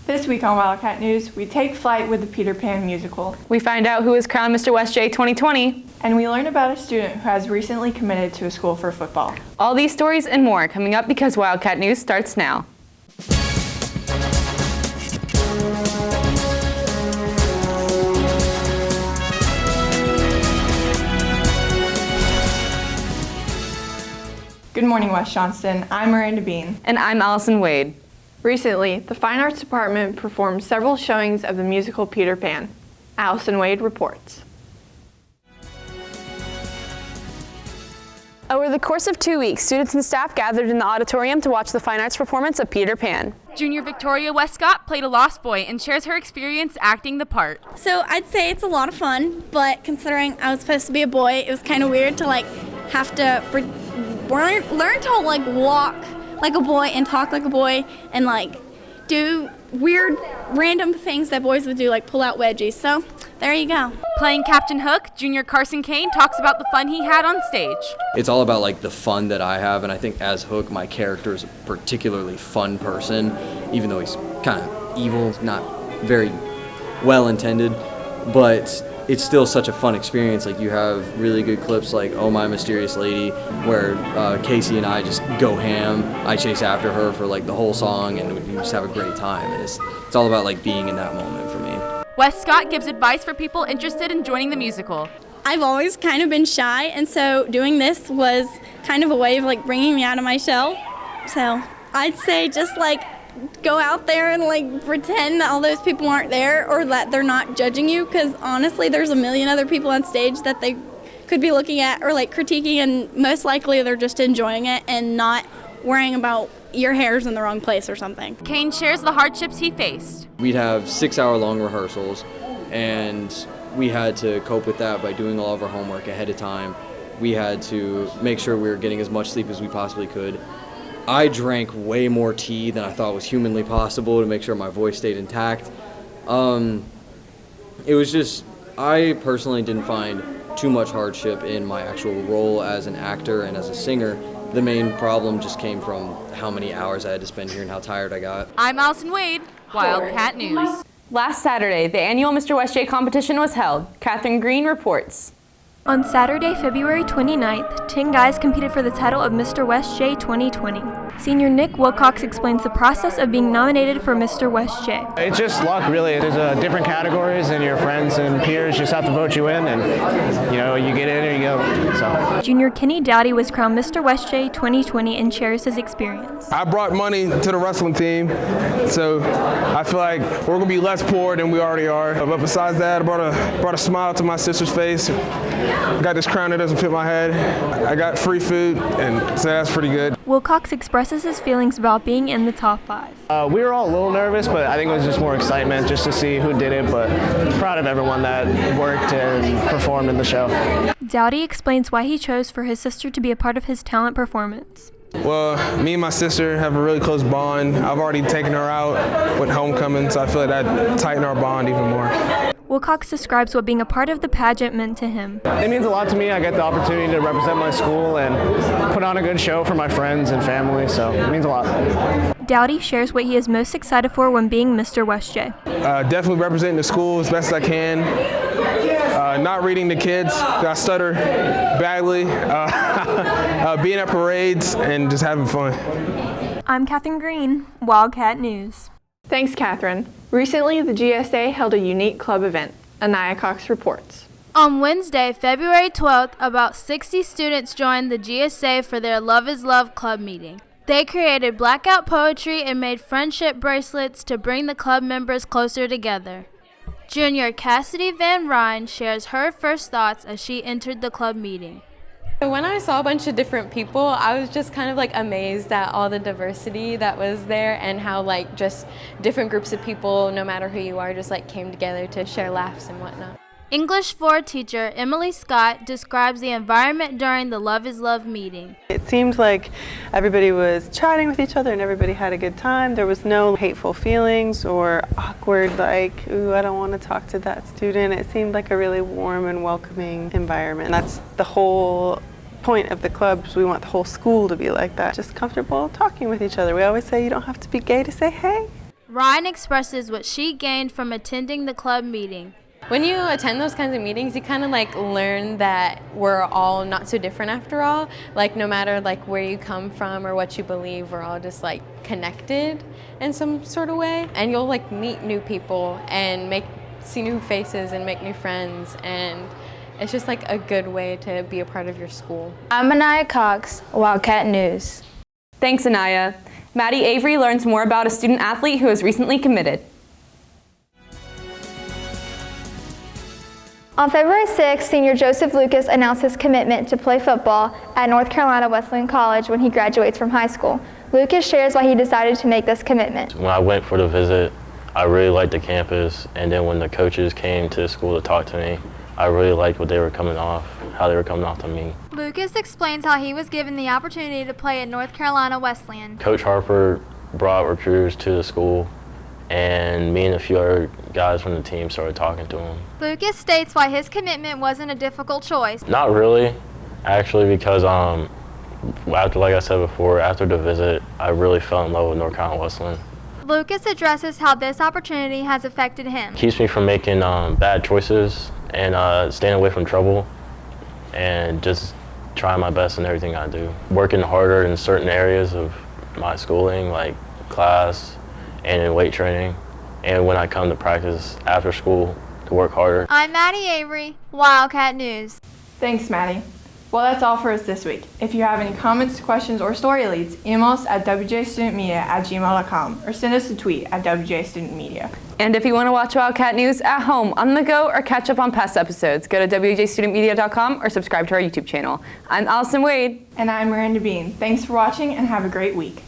This week on Wildcat News, we take flight with the Peter Pan musical. We find out who is crowned Mr. West J 2020. And we learn about a student who has recently committed to a school for football. All these stories and more coming up because Wildcat News starts now. Good morning, West Johnston. I'm Miranda Bean. And I'm Allison Wade. Recently, the Fine Arts Department performed several showings of the musical Peter Pan. Allison Wade reports. Over the course of 2 weeks, students and staff gathered in the auditorium to watch the fine arts performance of Peter Pan. Junior Victoria Westcott played a lost boy and shares her experience acting the part. So I'd say it's a lot of fun, but considering I was supposed to be a boy, it was kind of weird to have to learn to walk like a boy and talk like a boy and do weird random things that boys would do, like pull out wedgies. So there you go. Playing Captain Hook, Junior Carson Kane talks about the fun he had on stage. It's all about the fun that I have, and I think as Hook, my character is a particularly fun person, even though he's kind of evil, not very well intended, but it's still such a fun experience. You have really good clips like Oh My Mysterious Lady, where Casey and I just go ham. I chase after her for the whole song, and we just have a great time. And it's all about being in that moment for me. Westcott gives advice for people interested in joining the musical. I've always kind of been shy, and so doing this was kind of a way of bringing me out of my shell. So I'd say just go out there and pretend that all those people aren't there or that they're not judging you, because honestly there's a million other people on stage that they could be looking at or critiquing, and most likely they're just enjoying it and not worrying about your hair's in the wrong place or something. Kane shares the hardships he faced. We'd have 6-hour-long rehearsals, and we had to cope with that by doing all of our homework ahead of time. We had to make sure we were getting as much sleep as we possibly could. I drank way more tea than I thought was humanly possible to make sure my voice stayed intact. It was just, I personally didn't find too much hardship in my actual role as an actor and as a singer. The main problem just came from how many hours I had to spend here and how tired I got. I'm Allison Wade, Wildcat News. Last Saturday, the annual Mr. West J competition was held. Catherine Green reports. On Saturday, February 29th, 10 guys competed for the title of Mr. West J 2020. Senior Nick Wilcox explains the process of being nominated for Mr. West J. It's just luck, really. There's different categories, and your friends and peers just have to vote you in, and you get in or you go. So. Junior Kenny Dowdy was crowned Mr. West J 2020 and shares his experience. I brought money to the wrestling team, so I feel like we're gonna be less poor than we already are. But besides that, I brought a smile to my sister's face. I got this crown that doesn't fit my head. I got free food, and so that's pretty good. Wilcox expresses his feelings about being in the top 5. We were all a little nervous, but I think it was just more excitement just to see who did it, but proud of everyone that worked and performed in the show. Dowdy explains why he chose for his sister to be a part of his talent performance. Well, me and my sister have a really close bond. I've already taken her out with homecoming, so I feel like that tightened our bond even more. Wilcox describes what being a part of the pageant meant to him. It means a lot to me. I get the opportunity to represent my school and put on a good show for my friends and family, so it means a lot. Dowdy shares what he is most excited for when being Mr. West J. Definitely representing the school as best as I can. Not reading to kids, I stutter badly. Being at parades and just having fun. I'm Catherine Green, Wildcat News. Thanks, Catherine. Recently, the GSA held a unique club event. Anaya Cox reports. On Wednesday, February 12th, about 60 students joined the GSA for their Love is Love club meeting. They created blackout poetry and made friendship bracelets to bring the club members closer together. Junior Cassidy Van Ryn shares her first thoughts as she entered the club meeting. When I saw a bunch of different people, I was just kind of amazed at all the diversity that was there and how just different groups of people, no matter who you are, just came together to share laughs and whatnot. English 4 teacher Emily Scott describes the environment during the Love is Love meeting. It seemed like everybody was chatting with each other and everybody had a good time. There was no hateful feelings or awkward ooh, I don't want to talk to that student. It seemed like a really warm and welcoming environment. And that's the whole point of the clubs. We want the whole school to be like that. Just comfortable talking with each other. We always say you don't have to be gay to say hey. Ryan expresses what she gained from attending the club meeting. When you attend those kinds of meetings, you kind of like learn that we're all not so different after all. Like no matter like where you come from or what you believe, we're all just like connected in some sort of way. And you'll like meet new people and see new faces and make new friends, and it's just like a good way to be a part of your school. I'm Anaya Cox, Wildcat News. Thanks, Anaya. Maddie Avery learns more about a student athlete who has recently committed. On February 6th, senior Joseph Lucas announced his commitment to play football at North Carolina Wesleyan College when he graduates from high school. Lucas shares why he decided to make this commitment. When I went for the visit, I really liked the campus, and then when the coaches came to the school to talk to me, I really liked how they were coming off to me. Lucas explains how he was given the opportunity to play at North Carolina Wesleyan. Coach Harper brought recruiters to the school, and me and a few other guys from the team started talking to him. Lucas states why his commitment wasn't a difficult choice. Not really, actually, because after, like I said before, after the visit, I really fell in love with North Carolina Wesleyan. Lucas addresses how this opportunity has affected him. Keeps me from making bad choices and staying away from trouble, and just trying my best in everything I do. Working harder in certain areas of my schooling, like class and in weight training, and when I come to practice after school to work harder. I'm Maddie Avery, Wildcat News. Thanks, Maddie. Well, that's all for us this week. If you have any comments, questions, or story leads, email us at wjstudentmedia@gmail.com or send us a tweet at wjstudentmedia. And if you want to watch Wildcat News at home, on the go, or catch up on past episodes, go to wjstudentmedia.com or subscribe to our YouTube channel. I'm Allison Wade. And I'm Miranda Bean. Thanks for watching and have a great week.